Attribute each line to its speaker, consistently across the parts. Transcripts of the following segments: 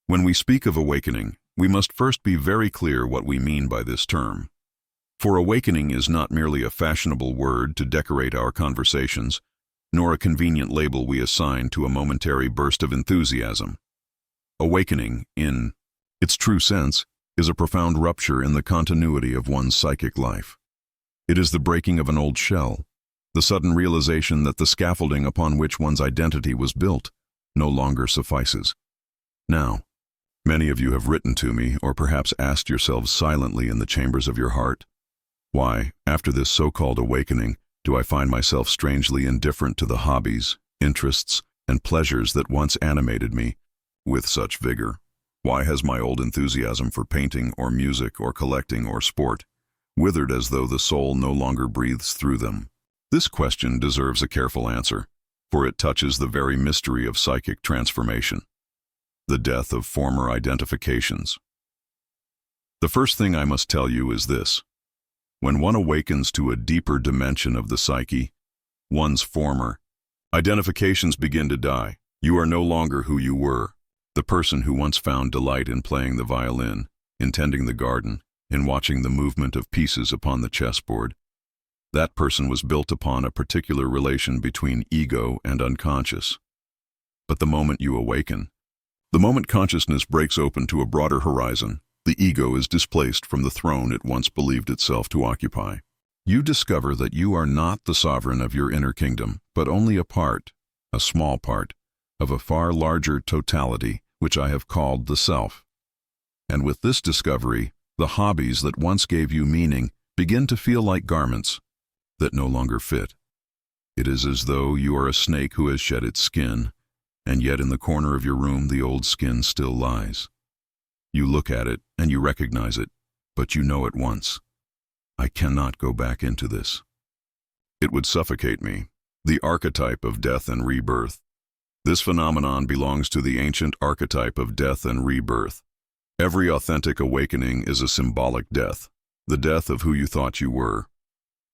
Speaker 1: When we speak of awakening, we must first be very clear what we mean by this term. For awakening is not merely a fashionable word to decorate our conversations, nor a convenient label we assign to a momentary burst of enthusiasm. Awakening, in its true sense, is a profound rupture in the continuity of one's psychic life. It is the breaking of an old shell, the sudden realization that the scaffolding upon which one's identity was built no longer suffices. Now, many of you have written to me, or perhaps asked yourselves silently in the chambers of your heart, why, after this so-called awakening, do I find myself strangely indifferent to the hobbies, interests, and pleasures that once animated me with such vigor? Why has my old enthusiasm for painting or music or collecting or sport withered as though the soul no longer breathes through them? This question deserves a careful answer, for it touches the very mystery of psychic transformation, the death of former identifications. The first thing I must tell you is this. When one awakens to a deeper dimension of the psyche, one's former identifications begin to die. You are no longer who you were, the person who once found delight in playing the violin, in tending the garden, in watching the movement of pieces upon the chessboard. That person was built upon a particular relation between ego and unconscious. But the moment you awaken, the moment consciousness breaks open to a broader horizon, the ego is displaced from the throne it once believed itself to occupy. You discover that you are not the sovereign of your inner kingdom, but only a part, a small part, of a far larger totality, which I have called the self. And with this discovery, the hobbies that once gave you meaning begin to feel like garments that no longer fit. It is as though you are a snake who has shed its skin, and yet in the corner of your room the old skin still lies. You look at it and you recognize it, but you know at once, I cannot go back into this. It would suffocate me, the archetype of death and rebirth. This phenomenon belongs to the ancient archetype of death and rebirth. Every authentic awakening is a symbolic death, the death of who you thought you were,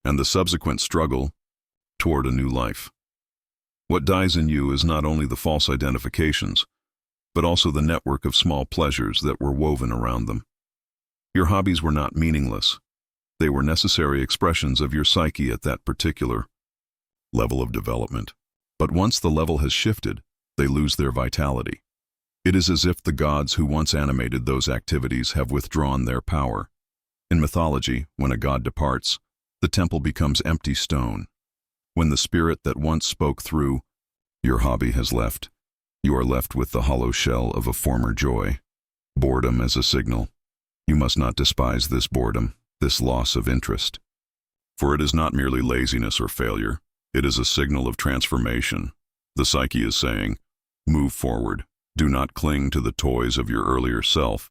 Speaker 1: and the subsequent struggle toward a new life. What dies in you is not only the false identifications, but also the network of small pleasures that were woven around them. Your hobbies were not meaningless. They were necessary expressions of your psyche at that particular level of development. But once the level has shifted, they lose their vitality. It is as if the gods who once animated those activities have withdrawn their power. In mythology, when a god departs, the temple becomes empty stone. When the spirit that once spoke through your hobby has left, you are left with the hollow shell of a former joy. Boredom as a signal. You must not despise this boredom, this loss of interest. For it is not merely laziness or failure. It is a signal of transformation. The psyche is saying, move forward. Do not cling to the toys of your earlier self.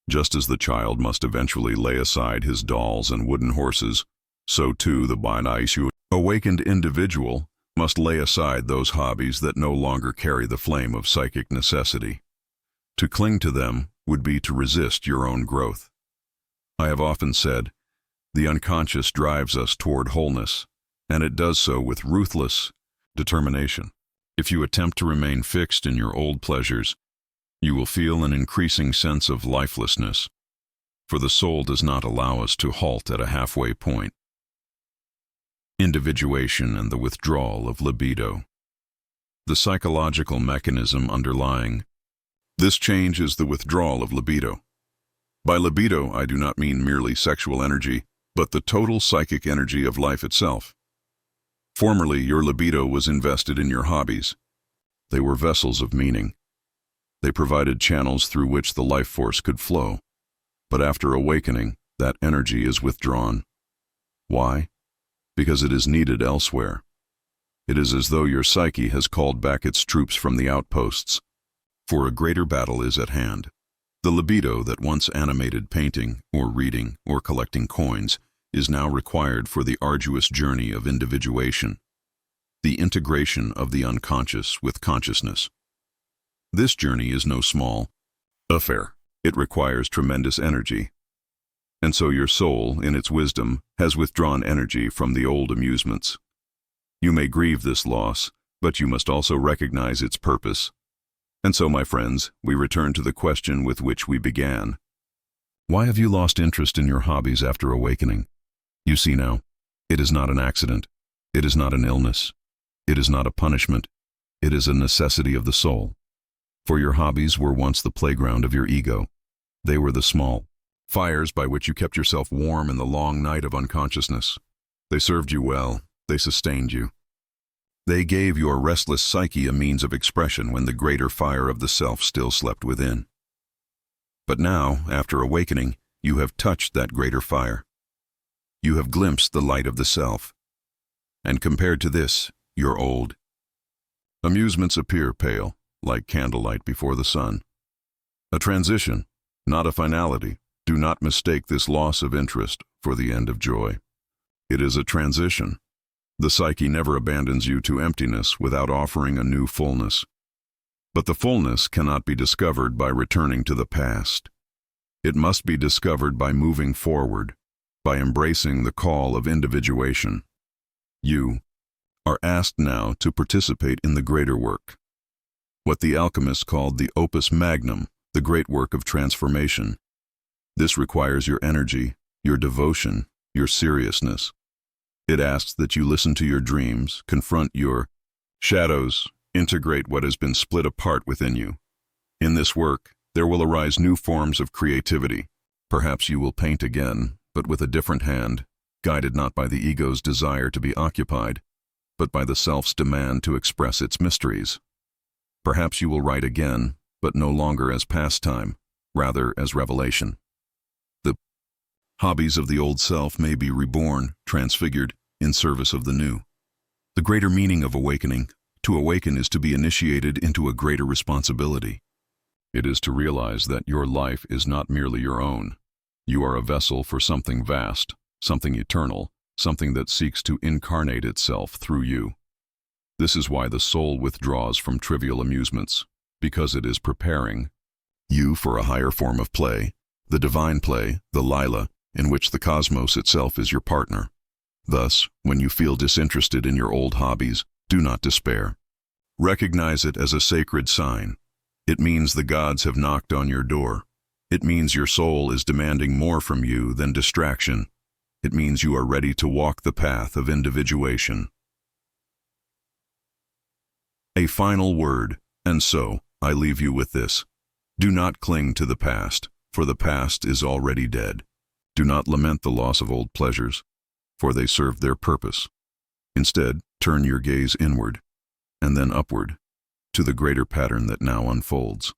Speaker 1: Just as the child must eventually lay aside his dolls and wooden horses, so too the awakened individual must lay aside those hobbies that no longer carry the flame of psychic necessity. To cling to them would be to resist your own growth. I have often said, the unconscious drives us toward wholeness, and it does so with ruthless determination. If you attempt to remain fixed in your old pleasures, you will feel an increasing sense of lifelessness, for the soul does not allow us to halt at a halfway point. Individuation and the withdrawal of libido. The psychological mechanism underlying this change is the withdrawal of libido. By libido, I do not mean merely sexual energy, but the total psychic energy of life itself. Formerly, your libido was invested in your hobbies. They were vessels of meaning. They provided channels through which the life force could flow. But after awakening, that energy is withdrawn. Why? Because it is needed elsewhere. It is as though your psyche has called back its troops from the outposts, for a greater battle is at hand. The libido that once animated painting, or reading, or collecting coins is now required for the arduous journey of individuation, the integration of the unconscious with consciousness. This journey is no small affair. It requires tremendous energy. And so your soul, in its wisdom, has withdrawn energy from the old amusements. You may grieve this loss, but you must also recognize its purpose. And so, my friends, we return to the question with which we began. Why have you lost interest in your hobbies after awakening? You see now, it is not an accident. It is not an illness. It is not a punishment. It is a necessity of the soul. For your hobbies were once the playground of your ego. They were the small fires by which you kept yourself warm in the long night of unconsciousness. They served you well. They sustained you. They gave your restless psyche a means of expression when the greater fire of the self still slept within. But now, after awakening, you have touched that greater fire. You have glimpsed the light of the self. And compared to this, you're old. Amusements appear pale, like candlelight before the sun. A transition, not a finality. Do not mistake this loss of interest for the end of joy. It is a transition. The psyche never abandons you to emptiness without offering a new fullness. But the fullness cannot be discovered by returning to the past. It must be discovered by moving forward, by embracing the call of individuation. You are asked now to participate in the greater work. What the alchemists called the opus magnum, the great work of transformation. This requires your energy, your devotion, your seriousness. It asks that you listen to your dreams, confront your shadows, integrate what has been split apart within you. In this work, there will arise new forms of creativity. Perhaps you will paint again, but with a different hand, guided not by the ego's desire to be occupied, but by the self's demand to express its mysteries. Perhaps you will write again, but no longer as pastime, rather as revelation. The hobbies of the old self may be reborn, transfigured, in service of the new. The greater meaning of awakening, to awaken is to be initiated into a greater responsibility. It is to realize that your life is not merely your own. You are a vessel for something vast, something eternal, something that seeks to incarnate itself through you. This is why the soul withdraws from trivial amusements, because it is preparing you for a higher form of play, the divine play, the Lila, in which the cosmos itself is your partner. Thus, when you feel disinterested in your old hobbies, do not despair. Recognize it as a sacred sign. It means the gods have knocked on your door. It means your soul is demanding more from you than distraction. It means you are ready to walk the path of individuation. A final word, and so I leave you with this. Do not cling to the past, for the past is already dead. Do not lament the loss of old pleasures, for they served their purpose. Instead, turn your gaze inward, and then upward, to the greater pattern that now unfolds.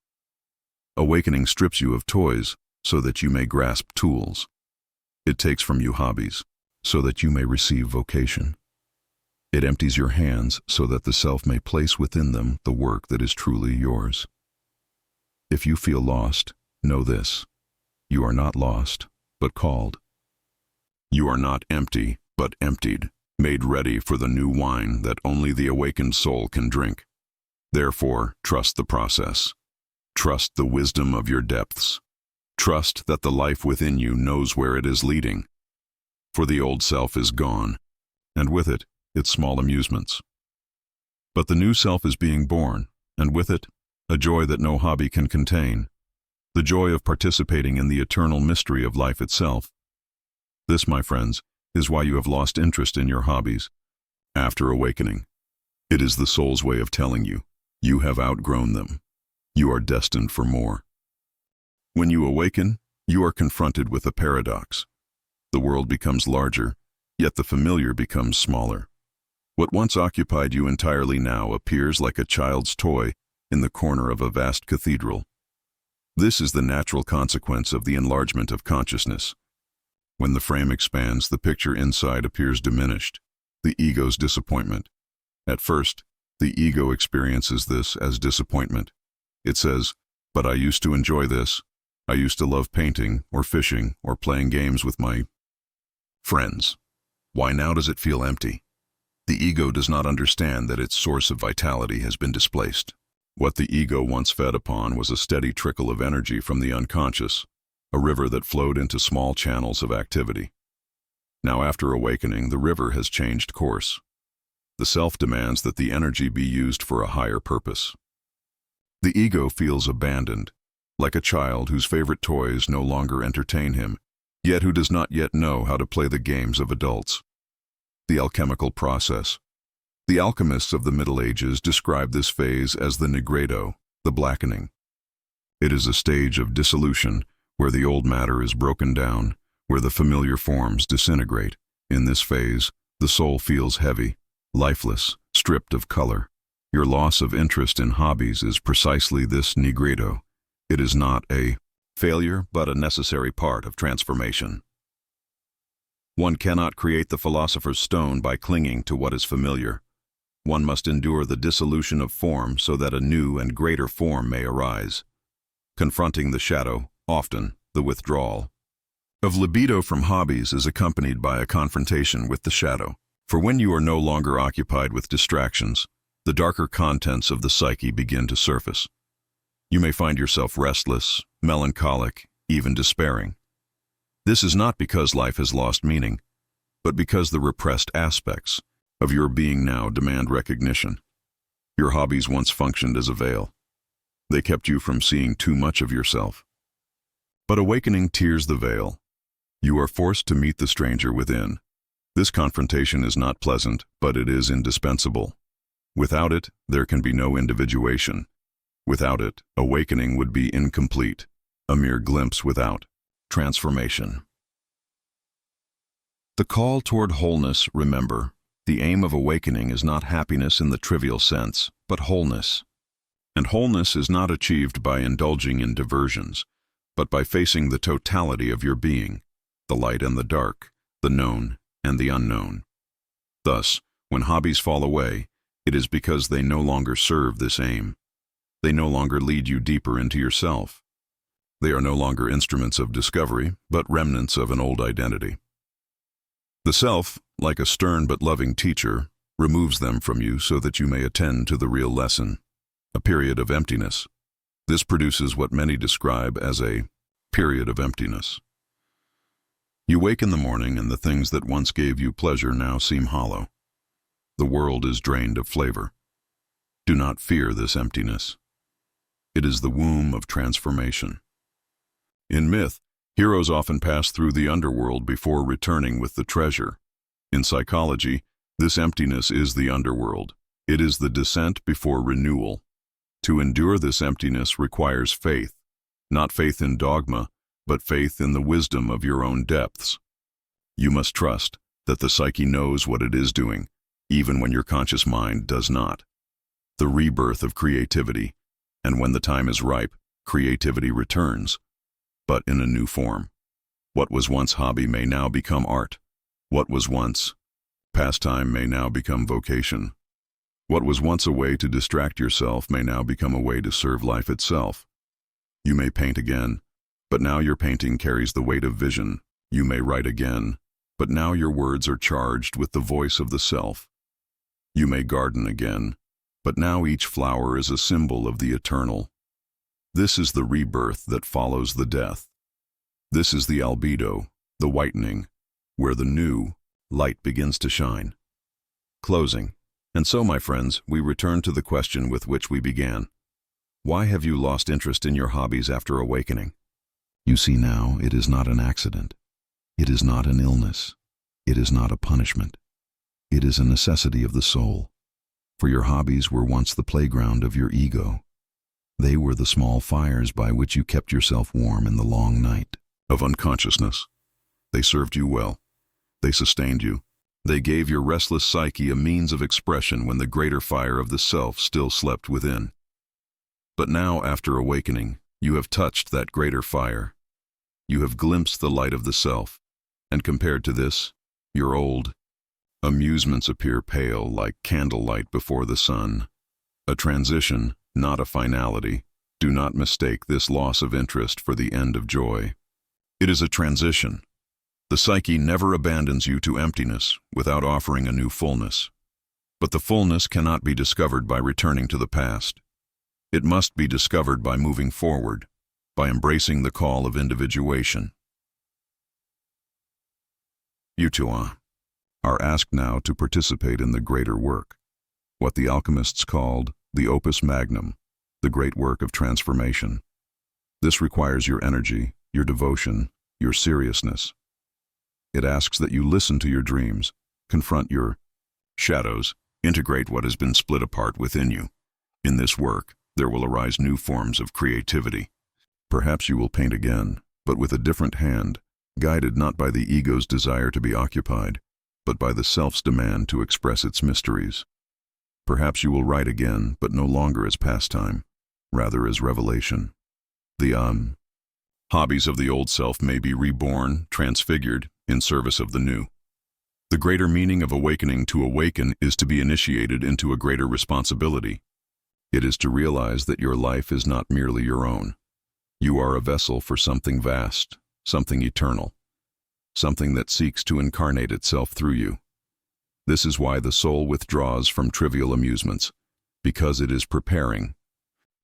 Speaker 1: Awakening strips you of toys so that you may grasp tools. It takes from you hobbies so that you may receive vocation. It empties your hands so that the self may place within them the work that is truly yours. If you feel lost, know this: you are not lost, but called. You are not empty, but emptied, made ready for the new wine that only the awakened soul can drink. Therefore, trust the process. Trust the wisdom of your depths. Trust that the life within you knows where it is leading. For the old self is gone, and with it, its small amusements. But the new self is being born, and with it, a joy that no hobby can contain. The joy of participating in the eternal mystery of life itself. This, my friends, is why you have lost interest in your hobbies. After awakening, it is the soul's way of telling you, you have outgrown them. You are destined for more. When you awaken, you are confronted with a paradox. The world becomes larger, yet the familiar becomes smaller. What once occupied you entirely now appears like a child's toy in the corner of a vast cathedral. This is the natural consequence of the enlargement of consciousness. When the frame expands, the picture inside appears diminished, the ego's disappointment. At first, the ego experiences this as disappointment. It says, "But I used to enjoy this. I used to love painting, or fishing, or playing games with my friends. Why now does it feel empty?" The ego does not understand that its source of vitality has been displaced. What the ego once fed upon was a steady trickle of energy from the unconscious, a river that flowed into small channels of activity. Now, after awakening, the river has changed course. The self demands that the energy be used for a higher purpose. The ego feels abandoned, like a child whose favorite toys no longer entertain him, yet who does not yet know how to play the games of adults. The alchemical process. The alchemists of the Middle Ages describe this phase as the nigredo, the blackening. It is a stage of dissolution where the old matter is broken down, where the familiar forms disintegrate. In this phase, the soul feels heavy, lifeless, stripped of color. Your loss of interest in hobbies is precisely this nigredo. It is not a failure, but a necessary part of transformation. One cannot create the philosopher's stone by clinging to what is familiar. One must endure the dissolution of form so that a new and greater form may arise. Confronting the shadow, often the withdrawal of libido from hobbies, is accompanied by a confrontation with the shadow. For when you are no longer occupied with distractions, the darker contents of the psyche begin to surface. You may find yourself restless, melancholic, even despairing. This is not because life has lost meaning, but because the repressed aspects of your being now demand recognition. Your hobbies once functioned as a veil. They kept you from seeing too much of yourself. But awakening tears the veil. You are forced to meet the stranger within. This confrontation is not pleasant, but it is indispensable. Without it, there can be no individuation. Without it, awakening would be incomplete, a mere glimpse without transformation. The call toward wholeness. Remember, the aim of awakening is not happiness in the trivial sense, but wholeness. And wholeness is not achieved by indulging in diversions, but by facing the totality of your being, the light and the dark, the known and the unknown. Thus, when hobbies fall away, it is because they no longer serve this aim. They no longer lead you deeper into yourself. They are no longer instruments of discovery, but remnants of an old identity. The self, like a stern but loving teacher, removes them from you so that you may attend to the real lesson, a period of emptiness. This produces what many describe as a period of emptiness. You wake in the morning and the things that once gave you pleasure now seem hollow. The world is drained of flavor. Do not fear this emptiness. It is the womb of transformation. In myth, heroes often pass through the underworld before returning with the treasure. In psychology, this emptiness is the underworld. It is the descent before renewal. To endure this emptiness requires faith, not faith in dogma, but faith in the wisdom of your own depths. You must trust that the psyche knows what it is doing, even when your conscious mind does not. The rebirth of creativity, and when the time is ripe, creativity returns, but in a new form. What was once hobby may now become art. What was once pastime may now become vocation. What was once a way to distract yourself may now become a way to serve life itself. You may paint again, but now your painting carries the weight of vision. You may write again, but now your words are charged with the voice of the self. You may garden again, but now each flower is a symbol of the eternal. This is the rebirth that follows the death. This is the albedo, the whitening, where the new light begins to shine. Closing. And so, my friends, we return to the question with which we began. Why have you lost interest in your hobbies after awakening? You see now, it is not an accident. It is not an illness. It is not a punishment. It is a necessity of the soul. For your hobbies were once the playground of your ego. They were the small fires by which you kept yourself warm in the long night of unconsciousness. They served you well. They sustained you. They gave your restless psyche a means of expression when the greater fire of the self still slept within. But now, after awakening, you have touched that greater fire. You have glimpsed the light of the self, and compared to this, your old amusements appear pale like candlelight before the sun. A transition, not a finality. Do not mistake this loss of interest for the end of joy. It is a transition. The psyche never abandons you to emptiness without offering a new fullness. But the fullness cannot be discovered by returning to the past. It must be discovered by moving forward, by embracing the call of individuation. You two are asked now to participate in the greater work, what the alchemists called the opus magnum, the great work of transformation. This requires your energy, your devotion, your seriousness. It asks that you listen to your dreams, confront your shadows, integrate what has been split apart within you. In this work, there will arise new forms of creativity. Perhaps you will paint again, but with a different hand, guided not by the ego's desire to be occupied, but by the self's demand to express its mysteries. Perhaps you will write again, but no longer as pastime, rather as revelation. The hobbies of the old self may be reborn, transfigured, in service of the new. The greater meaning of awakening to awaken is to be initiated into a greater responsibility. It is to realize that your life is not merely your own. You are a vessel for something vast, something eternal, something that seeks to incarnate itself through you. This is why the soul withdraws from trivial amusements, because it is preparing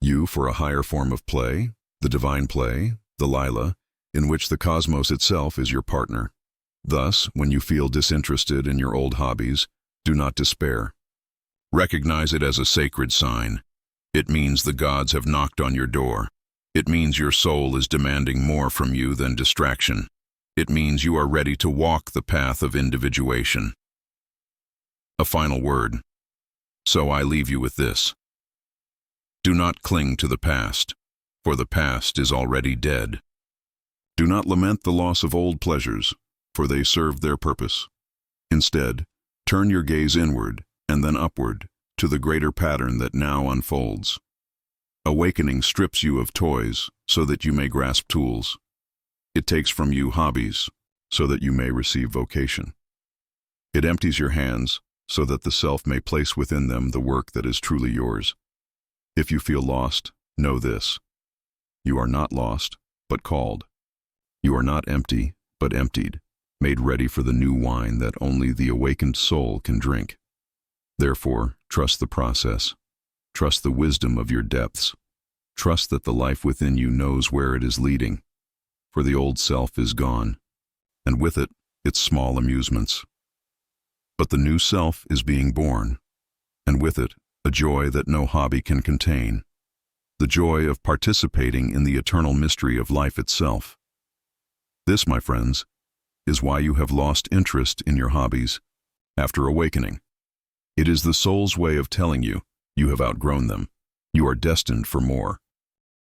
Speaker 1: you for a higher form of play, the divine play, the Lila, in which the cosmos itself is your partner. Thus, when you feel disinterested in your old hobbies, do not despair. Recognize it as a sacred sign. It means the gods have knocked on your door. It means your soul is demanding more from you than distraction. It means you are ready to walk the path of individuation. A final word. So I leave you with this. Do not cling to the past, for the past is already dead. Do not lament the loss of old pleasures, for they served their purpose. Instead, turn your gaze inward and then upward to the greater pattern that now unfolds. Awakening strips you of toys so that you may grasp tools. It takes from you hobbies so that you may receive vocation. It empties your hands so that the self may place within them the work that is truly yours. If you feel lost, know this. You are not lost, but called. You are not empty, but emptied, made ready for the new wine that only the awakened soul can drink. Therefore, trust the process. Trust the wisdom of your depths. Trust that the life within you knows where it is leading, for the old self is gone, and with it, its small amusements. But the new self is being born, and with it, a joy that no hobby can contain, the joy of participating in the eternal mystery of life itself. This, my friends, is why you have lost interest in your hobbies after awakening. It is the soul's way of telling you, you have outgrown them. You are destined for more.